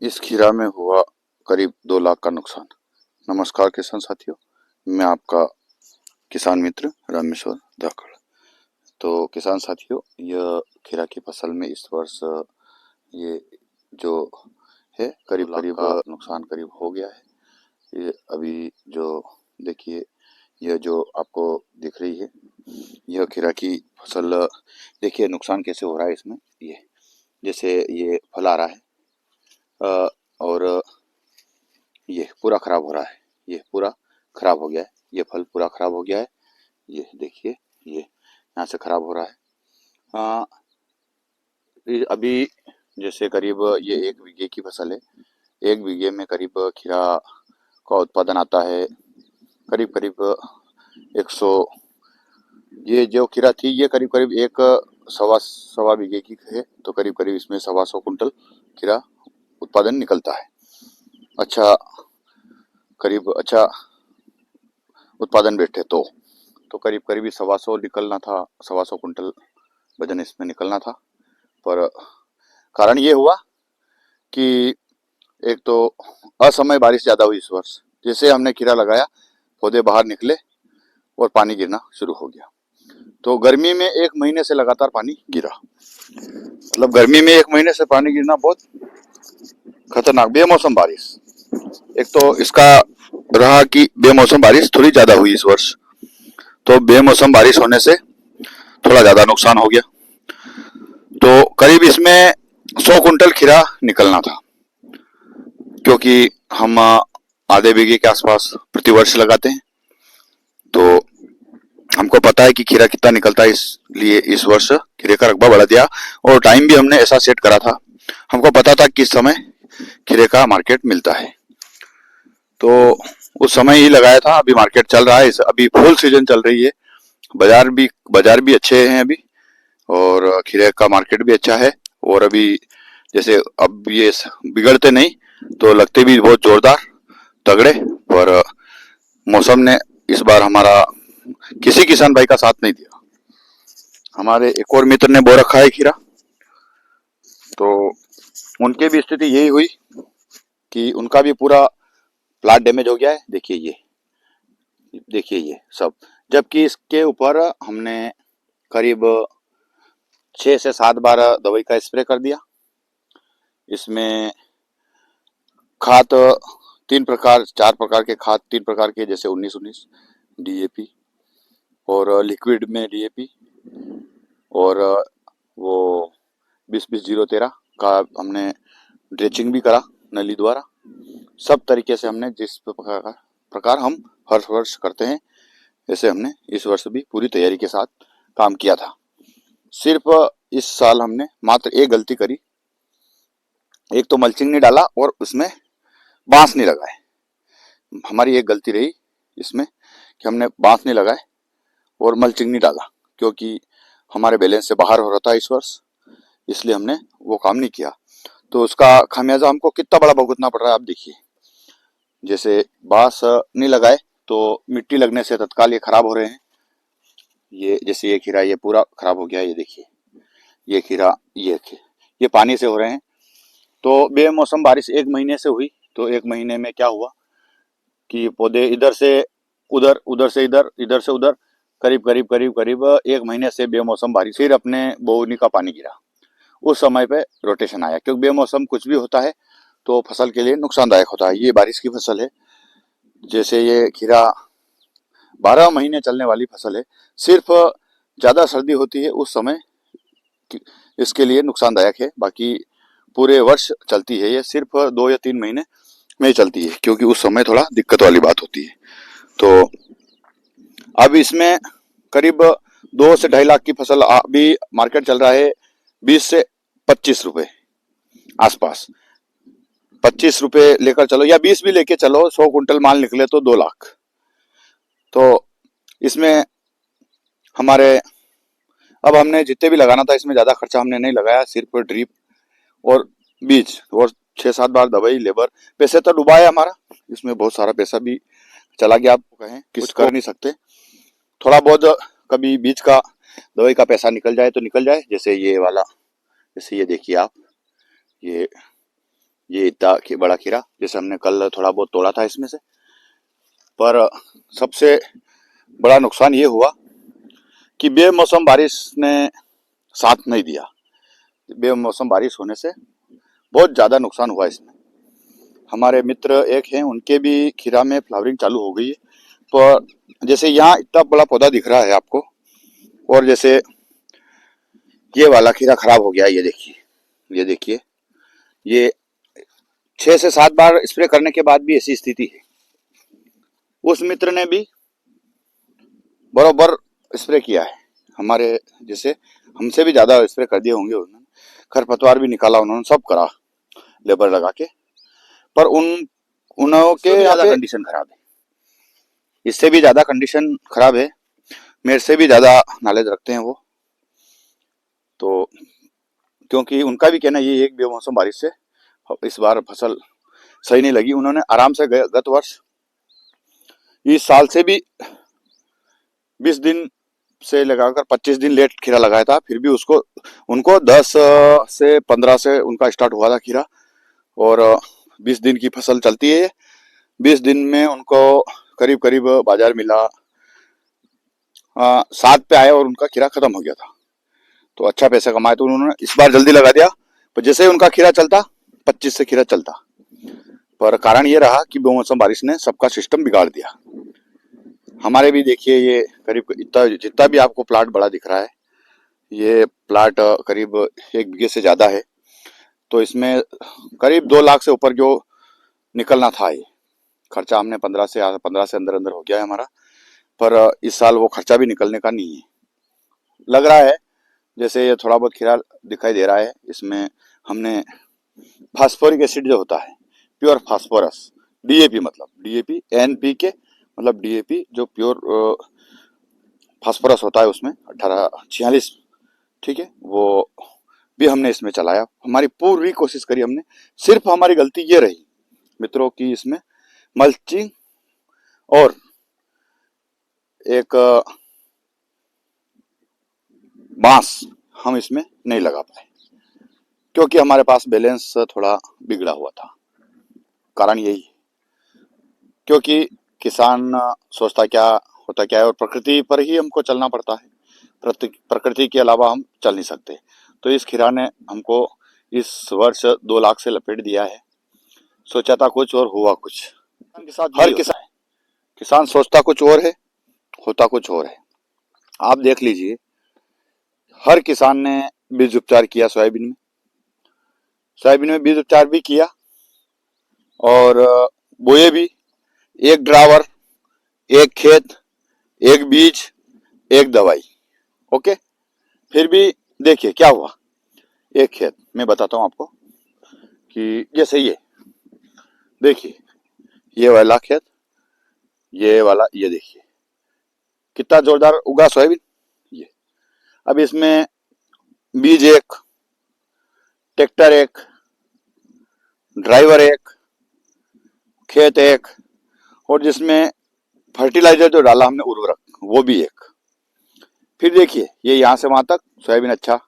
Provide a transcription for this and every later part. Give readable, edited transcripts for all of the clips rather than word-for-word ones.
इस खीरा में हुआ करीब 2 लाख का नुकसान। नमस्कार किसान साथियों, मैं आपका किसान मित्र रामेश्वर धाकड़। तो किसान साथियों, यह खीरा की फसल में इस वर्ष ये जो है करीब करीब नुकसान करीब हो गया है। ये अभी जो देखिए, यह जो आपको दिख रही है, यह खीरा की फसल। देखिए नुकसान कैसे हो रहा है इसमें। ये जैसे ये फल आ रहा है और ये पूरा खराब हो रहा है। ये पूरा खराब हो गया है, ये फल पूरा खराब हो गया है। ये देखिए, ये यहाँ से खराब हो रहा है। हाँ, अभी जैसे करीब ये 1 बीघे की फसल है। 1 बीघे में करीब खीरा का उत्पादन आता है करीब करीब 100। ये जो खीरा थी ये करीब करीब एक सवा सवा बीघे की है, तो करीब करीब इसमें 125 कुंटल खीरा उत्पादन निकलता है। अच्छा, करीब अच्छा उत्पादन बैठे तो करीब करीब 125 निकलना था, 125 कुंटल वजन इसमें निकलना था। पर कारण ये हुआ कि एक तो असमय बारिश ज़्यादा हुई इस वर्ष। जैसे हमने खीरा लगाया, पौधे बाहर निकले और पानी गिरना शुरू हो गया। तो गर्मी में 1 महीने से लगातार पानी गिरा, मतलब गर्मी में 1 महीने से पानी गिरना बहुत खतरनाक। बेमौसम बारिश, एक तो इसका रहा कि बेमौसम बारिश थोड़ी ज़्यादा हुई इस वर्ष, तो बेमौसम बारिश होने से थोड़ा ज़्यादा नुकसान हो गया। तो करीब इसमें 100 कुंटल खीरा निकलना था, क्योंकि हम आधे बीघे के आसपास प्रतिवर्ष लगाते हैं। तो हमको पता है कि खीरा कितना निकलता है, इसलिए इस वर्ष खीरे का रकबा बढ़ा दिया और टाइम भी हमने ऐसा सेट करा था। हमको पता था किस समय खीरे का मार्केट मिलता है, तो उस समय ही लगाया था। अभी मार्केट चल रहा है, अभी फुल सीजन चल रही है। बाजार भी अच्छे हैं अभी, और खीरे का मार्केट भी अच्छा है। और अभी जैसे अब ये बिगड़ते नहीं तो लगते भी बहुत जोरदार तगड़े। पर मौसम ने इस बार हमारा किसी किसान भाई का साथ नहीं दिया। हमारे एक और मित्र ने बो रखा है खीरा, तो उनकी भी स्थिति यही हुई कि उनका भी पूरा प्लाट डैमेज हो गया है। देखिए ये सब, जबकि इसके ऊपर हमने करीब 6 से 7 बार दवाई का स्प्रे कर दिया। इसमें खाद 3 प्रकार 4 प्रकार के खाद, 3 प्रकार के, जैसे 19-19 डीएपी, और लिक्विड में डीएपी, और वो 20-20-0-13 का हमने ड्रेचिंग भी करा नली द्वारा। सब तरीके से हमने जिस प्रकार हम हर वर्ष करते हैं, जैसे हमने इस वर्ष भी पूरी तैयारी के साथ काम किया था। सिर्फ इस साल हमने मात्र एक गलती करी। एक तो मल्चिंग नहीं डाला और उसमें बांस नहीं लगाए। हमारी एक गलती रही इसमें कि हमने बांस नहीं लगाए और मल्चिंग नहीं डाला, क्योंकि हमारे बैलेंस से बाहर हो रहा था इस वर्ष, इसलिए हमने वो काम नहीं किया। तो उसका खामियाजा हमको कितना बड़ा भुगतना पड़ रहा है आप देखिए। जैसे बांस नहीं लगाए तो मिट्टी लगने से तत्काल ये खराब हो रहे हैं। ये जैसे ये खीरा ये पूरा खराब हो गया, ये देखिए ये खीरा, ये पानी से हो रहे हैं। तो बेमौसम बारिश 1 महीने से हुई, तो 1 महीने में क्या हुआ कि पौधे इधर से उधर, उधर से इधर, इधर से उधर, करीब 1 महीने से बेमौसम बारिश। फिर अपने बोवनी का पानी गिरा, उस समय पे रोटेशन आया, क्योंकि बेमौसम कुछ भी होता है तो फसल के लिए नुकसानदायक होता है। ये बारिश की फसल है, जैसे ये खीरा 12 महीने चलने वाली फसल है। सिर्फ ज़्यादा सर्दी होती है उस समय इसके लिए नुकसानदायक है, बाकी पूरे वर्ष चलती है। ये सिर्फ 2 या 3 महीने में ही चलती है, क्योंकि उस समय थोड़ा दिक्कत वाली बात होती है। तो अब इसमें करीब 2 से 2.5 लाख की फसल अभी मार्केट चल रहा है 20 से 25 रुपए आसपास। 25 रुपए लेकर चलो या 20 भी लेके चलो, 100 कुंटल माल निकले तो 2 लाख। तो इसमें हमारे, अब हमने जितने भी लगाना था इसमें ज़्यादा खर्चा हमने नहीं लगाया। सिर्फ ड्रिप और बीज और 6-7 बार दवाई, लेबर, पैसे तो डूबा है हमारा इसमें, बहुत सारा पैसा भी चला गया। आप कहें कुछ कर नहीं सकते। थोड़ा बहुत कभी बीज का, दवाई का पैसा निकल जाए तो निकल जाए। जैसे ये वाला, जैसे ये देखिए आप, ये ये इतना बड़ा खीरा, जैसे हमने कल थोड़ा बहुत तोड़ा था इसमें से। पर सबसे बड़ा नुकसान ये हुआ कि बेमौसम बारिश ने साथ नहीं दिया। बेमौसम बारिश होने से बहुत ज़्यादा नुकसान हुआ इसमें। हमारे मित्र एक हैं, उनके भी खीरा में फ्लावरिंग चालू हो गई है। पर जैसे यहाँ इतना बड़ा पौधा दिख रहा है आपको, और जैसे ये वाला खीरा खराब हो गया, ये देखिए, ये देखिए, ये 6 से 7 बार स्प्रे करने के बाद भी ऐसी स्थिति है। उस मित्र ने भी बरोबर स्प्रे किया है, हमारे जैसे हमसे भी ज़्यादा स्प्रे कर दिए होंगे उन्होंने। खरपतवार भी निकाला उन्होंने, सब करा लेबर लगा के। पर उनके ज़्यादा कंडीशन खराब है, इससे भी ज़्यादा कंडीशन खराब है। मेरे से भी ज़्यादा नॉलेज रखते हैं वो। तो क्योंकि उनका भी कहना ये एक बेमौसम बारिश से इस बार फसल सही नहीं लगी। उन्होंने आराम से गत वर्ष इस साल से भी 20 दिन से लगाकर 25 दिन लेट खीरा लगाया था, फिर भी उनको 10 से 15 से उनका स्टार्ट हुआ था खीरा, और 20 दिन की फसल चलती है। 20 दिन में उनको करीब करीब बाजार मिला 7 पे आया और उनका खीरा खत्म हो गया था। तो अच्छा पैसा कमाया, तो उन्होंने इस बार जल्दी लगा दिया। पर जैसे ही उनका खीरा चलता, 25 से खीरा चलता, पर कारण ये रहा कि बेमौसम बारिश ने सबका सिस्टम बिगाड़ दिया। हमारे भी देखिए, ये करीब इतना जितना भी आपको प्लाट बड़ा दिख रहा है, ये प्लाट करीब 1 बीघे से ज़्यादा है। तो इसमें करीब 2 लाख से ऊपर जो निकलना था, ये खर्चा हमने 15 से अंदर अंदर हो गया है हमारा। पर इस साल वो खर्चा भी निकलने का नहीं है लग रहा है। जैसे ये थोड़ा बहुत खीरा दिखाई दे रहा है, इसमें हमने फास्फोरिक एसिड जो होता है, प्योर फास्फोरस, डीएपी, मतलब डीएपी, एनपीके मतलब डीएपी, जो प्योर फास्फोरस होता है उसमें 1846, ठीक है, वो भी हमने इसमें चलाया। हमारी पूरी कोशिश करी हमने। सिर्फ हमारी गलती ये रही मित्रों की, इसमें मल्चिंग और एक बांस हम इसमें नहीं लगा पाए, क्योंकि हमारे पास बैलेंस थोड़ा बिगड़ा हुआ था। कारण यही है, क्योंकि किसान सोचता क्या होता क्या है, और प्रकृति पर ही हमको चलना पड़ता है। प्रकृति के अलावा हम चल नहीं सकते। तो इस खीरा ने हमको इस वर्ष 2 लाख से लपेट दिया है। सोचा था कुछ और हुआ कुछ। हर किसान सोचता कुछ और है, होता कुछ और है। आप देख लीजिए, हर किसान ने बीज उपचार किया सोयाबीन में बीज उपचार भी किया, और बोए भी। एक ड्रावर, एक खेत, एक बीज, एक दवाई, ओके। फिर भी देखिए क्या हुआ। एक खेत मैं बताता हूँ आपको, कि जैसे ये देखिए, ये वाला खेत, ये वाला, ये देखिए कितना जोरदार उगा सोयाबीन। ये अब इसमें बीज एक, ट्रैक्टर एक, ड्राइवर एक, खेत एक, और जिसमें फर्टिलाइजर जो डाला हमने उर्वरक, वो भी एक। फिर देखिए, ये यहाँ से वहां तक सोयाबीन अच्छा,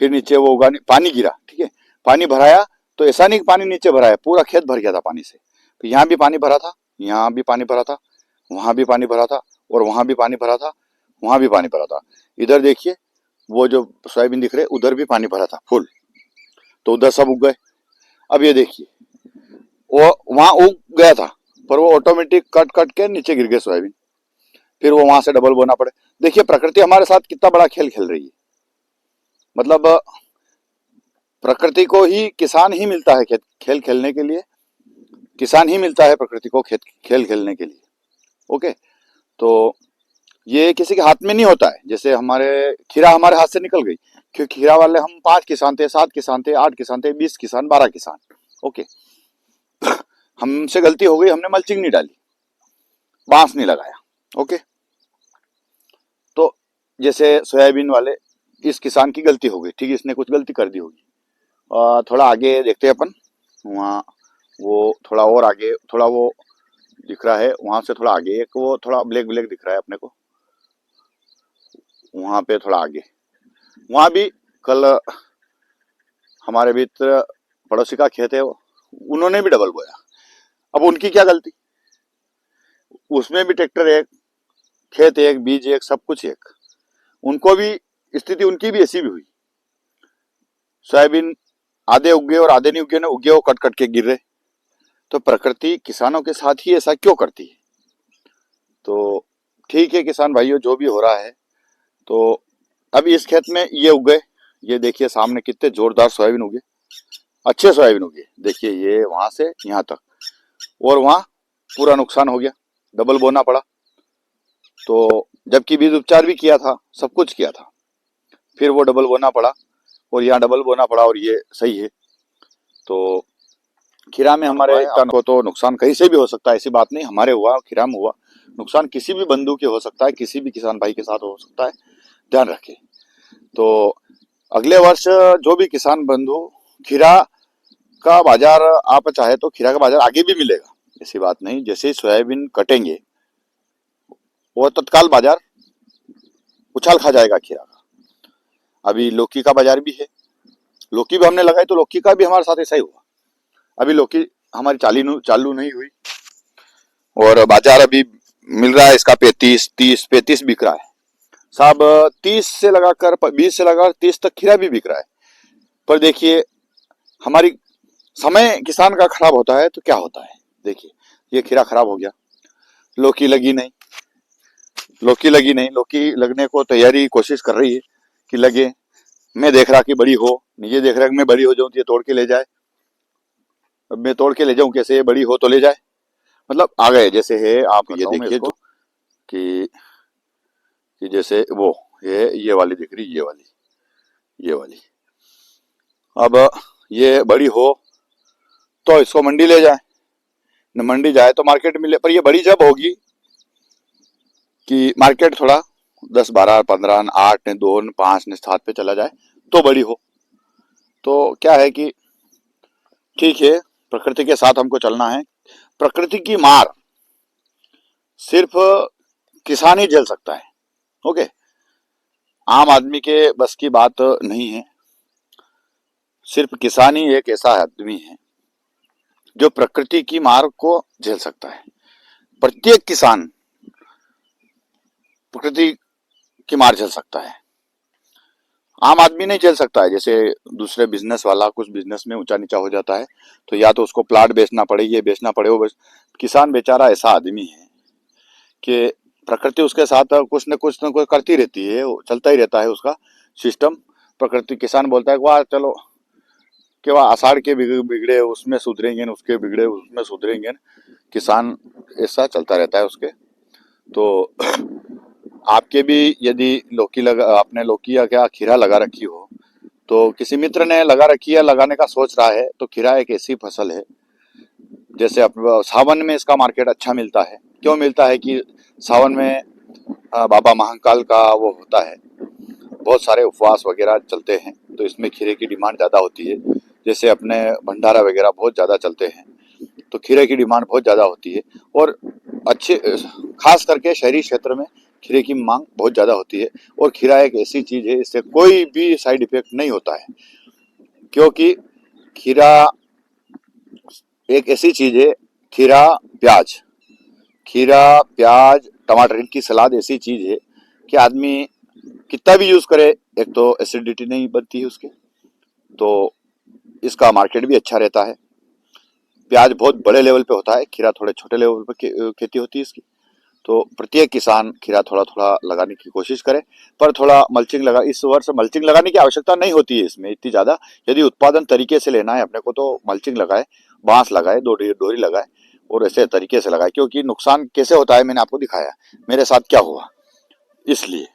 फिर नीचे वो उगा, पानी गिरा, ठीक है, पानी भराया। तो ऐसा नहीं कि पानी नीचे भरा है, पूरा खेत भर गया था पानी से। तो यहाँ भी पानी भरा था, यहाँ भी पानी भरा था, वहां भी पानी भरा था, और वहां भी पानी भरा था, वहां भी पानी भरा था। इधर देखिए, वो जो सोयाबीन दिख रहे, उधर भी पानी भरा था फुल, तो उधर सब उग गए। अब ये देखिए, वो वहां उग गया था, पर वो ऑटोमेटिक कट कट के नीचे गिर गए सोयाबीन, फिर वो वहां से डबल बोना पड़े। देखिए प्रकृति हमारे साथ कितना बड़ा खेल खेल रही है। मतलब प्रकृति को ही किसान ही मिलता है खेल खेलने के लिए, किसान ही मिलता है प्रकृति को खेल खेलने के लिए, ओके। तो ये किसी के हाथ में नहीं होता है। जैसे हमारे खीरा हमारे हाथ से निकल गई, क्योंकि खीरा वाले हम 5 किसान थे, 7 किसान थे, 8 किसान थे, 20 किसान, 12 किसान, ओके। हमसे गलती हो गई, हमने मल्चिंग नहीं डाली, बांस नहीं लगाया, ओके। तो जैसे सोयाबीन वाले, इस किसान की गलती हो गई, ठीक है, इसने कुछ गलती कर दी होगी। थोड़ा आगे देखते हैं अपन, वहाँ वो थोड़ा और आगे, थोड़ा वो दिख रहा है, वहां से थोड़ा आगे एक वो थोड़ा ब्लैक ब्लैक दिख रहा है अपने को, वहां पे थोड़ा आगे, वहां भी कल हमारे मित्र पड़ोसी का खेत है वो, उन्होंने भी डबल बोया। अब उनकी क्या गलती, उसमें भी ट्रैक्टर एक, खेत एक, बीज एक, सब कुछ एक। उनको भी स्थिति उनकी भी ऐसी भी हुई, सोयाबीन आधे उगे और आधे नहीं उगे, ना उगे वो कट कट के गिर रहे। तो प्रकृति किसानों के साथ ही ऐसा क्यों करती है? तो ठीक है किसान भाइयों, जो भी हो रहा है, तो अभी इस खेत में ये उगे, ये देखिए सामने कितने जोरदार सोयाबीन उगे, अच्छे सोयाबीन उगे। देखिए ये वहां से यहाँ तक, और वहां पूरा नुकसान हो गया, डबल बोना पड़ा। तो जबकि बीज उपचार भी किया था, सब कुछ किया था, फिर वो डबल बोना पड़ा, और यहाँ डबल बोना पड़ा, और ये सही है। तो खीरा में हमारे को तो नुकसान कहीं से भी हो सकता है, ऐसी बात नहीं हमारे हुआ, खीरा में हुआ नुकसान, किसी भी बंधु के हो सकता है, किसी भी किसान भाई के साथ हो सकता है, ध्यान रखें। तो अगले वर्ष जो भी किसान बंधु, खीरा का बाजार, आप चाहे तो खीरा का बाजार आगे भी मिलेगा, ऐसी बात नहीं। जैसे ही सोयाबीन कटेंगे वो तत्काल बाजार उछाल खा जाएगा खीरा का। अभी लौकी का बाजार भी है, लौकी भी हमने लगाई, तो लौकी का भी हमारे साथ ऐसा ही हुआ। अभी लौकी हमारी चालू नहीं हुई, और बाजार अभी मिल रहा है इसका 35 बिक रहा है साहब। 30 से लगाकर 20 से लगाकर 30 तक खीरा भी बिक रहा है। पर देखिए हमारी समय किसान का खराब होता है तो क्या होता है, देखिए ये खीरा खराब हो गया, लौकी लगी नहीं, लौकी लगने को तैयारी कोशिश कर रही है कि लगे। मैं देख रहा कि बड़ी हो, ये देख रहा कि मैं बड़ी हो जाऊं तो ये तोड़ के ले जाए। अब मैं तोड़ के ले जाऊं कैसे, ये बड़ी हो तो ले जाए, मतलब आ गए। जैसे है आप ये देखिए कि जैसे वो ये वाली दिख रही, ये वाली अब ये बड़ी हो तो इसको मंडी ले जाए, न मंडी जाए तो मार्केट मिले। पर ये बड़ी जब होगी कि मार्केट थोड़ा 10, 12, 15, 8, 2, 5 ने 7 पे चला जाए तो बड़ी हो। तो क्या है कि ठीक है, प्रकृति के साथ हमको चलना है। प्रकृति की मार सिर्फ किसान ही झेल सकता है, ओके, आम आदमी के बस की बात नहीं है। सिर्फ किसान ही एक ऐसा आदमी है जो प्रकृति की मार को झेल सकता है। प्रत्येक किसान प्रकृति की मार झेल सकता है, आम आदमी नहीं झेल सकता है। जैसे दूसरे बिजनेस वाला कुछ बिजनेस में ऊंचा नीचा हो जाता है तो या तो उसको प्लाट बेचना पड़े, ये बेचना पड़े, वो किसान बेचारा ऐसा आदमी है कि प्रकृति उसके साथ कुछ न कुछ करती रहती है, वो चलता ही रहता है उसका सिस्टम। प्रकृति, किसान बोलता है वाह चलो कि वह आषाढ़ के बिगड़े उसमें सुधरेंगे, उसके बिगड़े उसमें सुधरेंगे, किसान ऐसा चलता रहता है उसके। तो आपके भी यदि लौकी लगा, आपने लौकी या क्या खीरा लगा रखी हो, तो किसी मित्र ने लगा रखी है, लगाने का सोच रहा है, तो खीरा एक ऐसी फसल है, जैसे अब सावन में इसका मार्केट अच्छा मिलता है। क्यों मिलता है कि सावन में बाबा महाकाल का वो होता है, बहुत सारे उपवास वगैरह चलते हैं, तो इसमें खीरे की डिमांड ज़्यादा होती है। जैसे अपने भंडारा वगैरह बहुत ज़्यादा चलते हैं तो खीरे की डिमांड बहुत ज़्यादा होती है, और अच्छे खास करके शहरी क्षेत्र में खीरे की मांग बहुत ज़्यादा होती है। और खीरा एक ऐसी चीज़ है, इससे कोई भी साइड इफेक्ट नहीं होता है, क्योंकि खीरा एक ऐसी चीज़ है, प्याज खीरा प्याज टमाटर, इनकी सलाद ऐसी चीज़ है कि आदमी कितना भी यूज़ करे, एक तो एसिडिटी नहीं बनती है उसके, तो इसका मार्केट भी अच्छा रहता है। प्याज बहुत बड़े लेवल पे होता है, खीरा थोड़े छोटे लेवल पे खेती होती है इसकी। तो प्रत्येक किसान खीरा थोड़ा थोड़ा लगाने की कोशिश करे, पर थोड़ा मल्चिंग लगा, इस वर्ष मल्चिंग लगाने की आवश्यकता नहीं होती है इसमें इतनी ज़्यादा। यदि उत्पादन तरीके से लेना है अपने को तो मल्चिंग लगाए, बांस लगाए, डोरी लगाए, और ऐसे तरीके से लगाए। क्योंकि नुकसान कैसे होता है मैंने आपको दिखाया, मेरे साथ क्या हुआ। इसलिए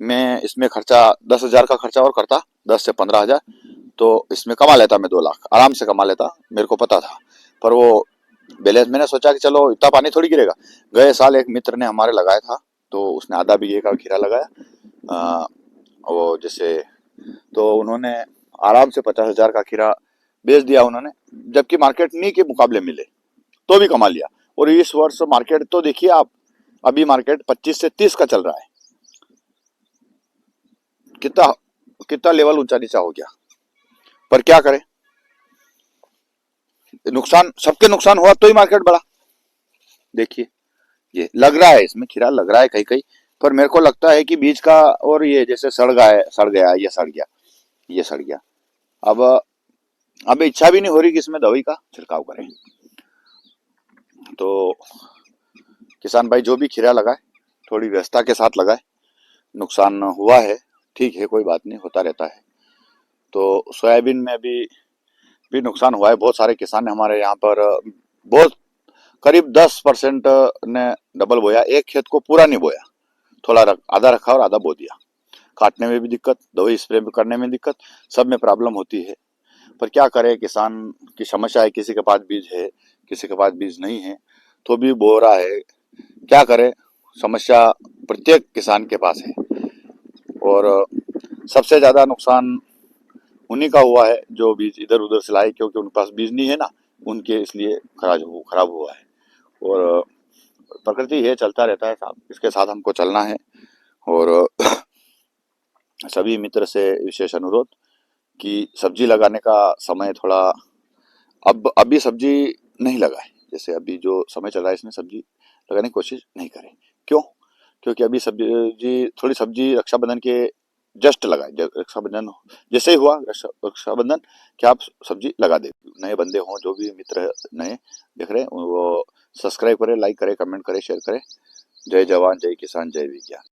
मैं इसमें खर्चा 10,000 का खर्चा और करता, 10 से 15,000, तो इसमें कमा लेता मैं 2 लाख आराम से कमा लेता, मेरे को पता था। पर वो बैलेंस, मैंने सोचा कि चलो इतना पानी थोड़ी गिरेगा। गए साल एक मित्र ने हमारे लगाया था, तो उसने आधा बीघे का खीरा लगाया, वो जैसे, तो उन्होंने आराम से 50,000 का खीरा बेच दिया उन्होंने, जबकि मार्केट नहीं के मुकाबले मिले, तो भी कमा लिया। और इस वर्ष मार्केट तो देखिए आप, अभी मार्केट 25 से 30 का चल रहा है, कितना कितना लेवल ऊंचा नीचा हो गया। पर क्या करें, नुकसान, सबके नुकसान हुआ तो ही मार्केट बढ़ा। देखिए, ये लग रहा है, इसमें खीरा लग रहा है कहीं कहीं, पर मेरे को लगता है कि बीज का, और ये जैसे सड़ गया, ये सड़ गया, ये सड़ गया। अब अब इच्छा भी नहीं हो रही कि इसमें दवाई का छिड़काव करें। तो किसान भाई जो भी खीरा लगाए, थोड़ी व्यवस्था के साथ लगाए। नुकसान हुआ है, ठीक है, कोई बात नहीं, होता रहता है। तो सोयाबीन में भी नुकसान हुआ है। बहुत सारे किसान ने हमारे यहाँ पर, बहुत करीब 10% ने डबल बोया, एक खेत को पूरा नहीं बोया, आधा रखा और आधा बो दिया। काटने में भी दिक्कत, दवाई स्प्रे करने में दिक्कत, सब में प्रॉब्लम होती है। पर क्या करे, किसान की समस्या है, किसी के पास बीज है, किसी के पास बीज नहीं है, तो भी बो रहा है। क्या करे, समस्या प्रत्येक किसान के पास है। और सबसे ज्यादा नुकसान उन्हीं का हुआ है जो बीज इधर उधर से लाए, क्योंकि उनके पास बीज नहीं है ना, उनके इसलिए खराब हुआ है। और प्रकृति है, चलता रहता है साहब, इसके साथ हमको चलना है। और सभी मित्र से विशेष अनुरोध कि सब्जी लगाने का समय थोड़ा, अब अभी सब्जी नहीं लगाए, जैसे अभी जो समय चल रहा है इसमें सब्जी लगाने की कोशिश नहीं करें। क्यों? क्योंकि अभी सब्जी, थोड़ी सब्जी रक्षाबंधन के जस्ट लगाए, रक्षाबंधन जैसे ही हुआ रक्षाबंधन, क्या आप सब्जी लगा दे। नए बंदे हों, जो भी मित्र नए देख रहे हैं वो सब्सक्राइब करें, लाइक करें, कमेंट करें, शेयर करें। जय जवान, जय किसान, जय विज्ञान।